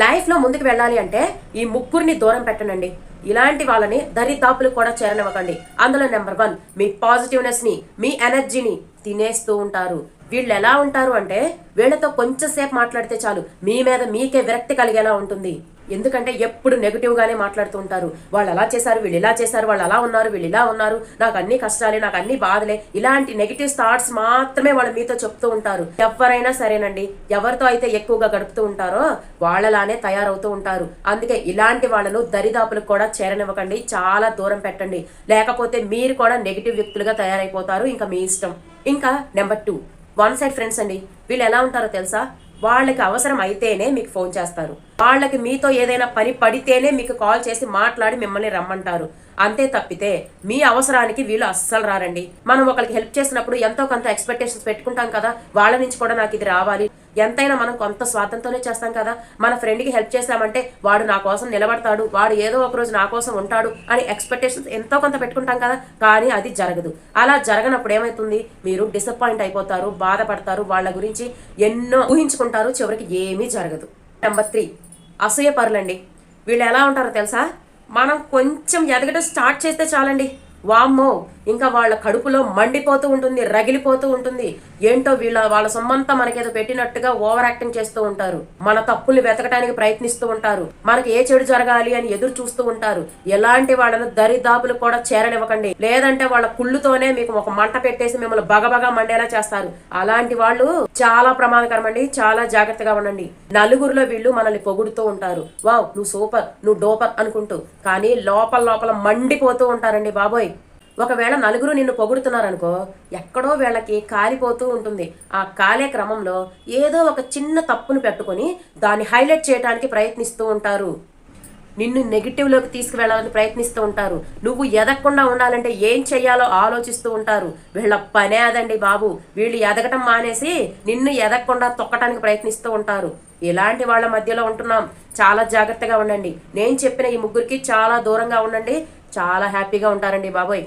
లైఫ్లో ముందుకు వెళ్ళాలి అంటే ఈ ముగ్గురిని దూరం పెట్టనండి. ఇలాంటి వాళ్ళని దరిదాపులకు కూడా చేరనివ్వకండి. అందులో నెంబర్ 1, మీ పాజిటివ్నెస్ని, మీ ఎనర్జీని తినేస్తూ ఉంటారు. వీళ్ళు ఎలా ఉంటారు అంటే వీళ్ళతో కొంచెం సేపు మాట్లాడితే చాలు మీ మీద మీకే విరక్తి కలిగేలా ఉంటుంది. ఎందుకంటే ఎప్పుడు నెగిటివ్గానే మాట్లాడుతూ ఉంటారు. వాళ్ళు అలా చేశారు, వీళ్ళు ఇలా చేశారు, వాళ్ళు అలా ఉన్నారు, వీళ్ళు ఇలా ఉన్నారు, నాకు అన్ని కష్టాలే, నాకు అన్ని బాధలే, ఇలాంటి నెగిటివ్ థాట్స్ మాత్రమే వాళ్ళు మీతో చెప్తూ ఉంటారు. ఎవరైనా సరేనండి, ఎవరితో అయితే ఎక్కువగా గడుపుతూ ఉంటారో వాళ్ళలానే తయారవుతూ ఉంటారు. అందుకే ఇలాంటి వాళ్ళను దరిదాపులకు కూడా చేరనివ్వకండి, చాలా దూరం పెట్టండి. లేకపోతే మీరు కూడా నెగిటివ్ వ్యక్తులుగా తయారైపోతారు. ఇంకా మీ ఇష్టం. ఇంకా నెంబర్ 2, వన్ సైడ్ ఫ్రెండ్స్ అండి. వీళ్ళు ఎలా ఉంటారో తెలుసా? వాళ్ళకి అవసరం అయితేనే మీకు ఫోన్ చేస్తారు. వాళ్ళకి మీతో ఏదైనా పని పడితేనే మీకు కాల్ చేసి మాట్లాడి మిమ్మల్ని రమ్మంటారు. అంతే తప్పితే మీ అవసరానికి వీళ్ళు అస్సలు రారండి. మనం ఒకరికి హెల్ప్ చేసినప్పుడు ఎంతో కొంత ఎక్స్పెక్టేషన్స్ పెట్టుకుంటాం కదా, వాళ్ళ నుంచి కూడా నాకు ఇది రావాలి, ఎంతైనా మనం కొంత స్వార్థంతోనే చేస్తాం కదా. మన ఫ్రెండ్కి హెల్ప్ చేసామంటే వాడు నా కోసం నిలబడతాడు, వాడు ఏదో ఒక రోజు నా కోసం ఉంటాడు అని ఎక్స్పెక్టేషన్స్ ఎంతో కొంత పెట్టుకుంటాం కదా. కానీ అది జరగదు. అలా జరగనప్పుడు ఏమవుతుంది? మీరు డిసప్పాయింట్ అయిపోతారు, బాధపడతారు, వాళ్ళ గురించి ఎన్నో ఊహించుకుంటారు, చివరికి ఏమీ జరగదు. నెంబర్ 3, అసూయపరులండి. వీళ్ళు ఎలా ఉంటారో తెలుసా? మనం కొంచెం ఎదగడం స్టార్ట్ చేస్తే చాలండి, వామ్మో, ఇంకా వాళ్ళ కడుపులో మండిపోతూ ఉంటుంది, రగిలిపోతూ ఉంటుంది. ఏంటో వాళ్ళ సొమ్మంతా మనకేదో పెట్టినట్టుగా ఓవర్ యాక్టింగ్ చేస్తూ ఉంటారు. మన తప్పుల్ని వెతకడానికి ప్రయత్నిస్తూ ఉంటారు. మనకి ఏ చెడు జరగాలి అని ఎదురు చూస్తూ ఉంటారు. ఎలాంటి వాళ్ళను దరిదాపులు కూడా చేరనివ్వకండి. లేదంటే వాళ్ళ కుళ్ళుతోనే మీకు ఒక మంట పెట్టేసి మిమ్మల్ని బగబగా మండేలా చేస్తారు. అలాంటి వాళ్ళు చాలా ప్రమాదకరం అండి. చాలా జాగ్రత్తగా ఉండండి. నలుగురిలో వీళ్ళు మనల్ని పొగుడుతూ ఉంటారు, వావ్ నువ్వు సూపర్, నువ్వు డోపర్ అనుకుంటూ, కానీ లోపల లోపల మండిపోతూ ఉంటారండి బాబోయ్. ఒకవేళ నలుగురు నిన్ను పొగుడుతున్నారనుకో, ఎక్కడో వీళ్ళకి కాలిపోతూ ఉంటుంది. ఆ కాలే క్రమంలో ఏదో ఒక చిన్న తప్పును పెట్టుకొని దాన్ని హైలైట్ చేయడానికి ప్రయత్నిస్తూ ఉంటారు. నిన్ను నెగిటివ్లోకి తీసుకువెళ్ళాలని ప్రయత్నిస్తూ ఉంటారు. నువ్వు ఎదగకుండా ఉండాలంటే ఏం చెయ్యాలో ఆలోచిస్తూ ఉంటారు. వీళ్ళ పనే అదండి బాబు. వీళ్ళు ఎదగటం మానేసి నిన్ను ఎదగకుండా తొక్కటానికి ప్రయత్నిస్తూ ఉంటారు. ఇలాంటి వాళ్ళ మధ్యలో ఉంటున్నాం, చాలా జాగ్రత్తగా ఉండండి. నేను చెప్పిన ఈ ముగ్గురికి చాలా దూరంగా ఉండండి, చాలా హ్యాపీగా ఉంటారండి బాబోయ్.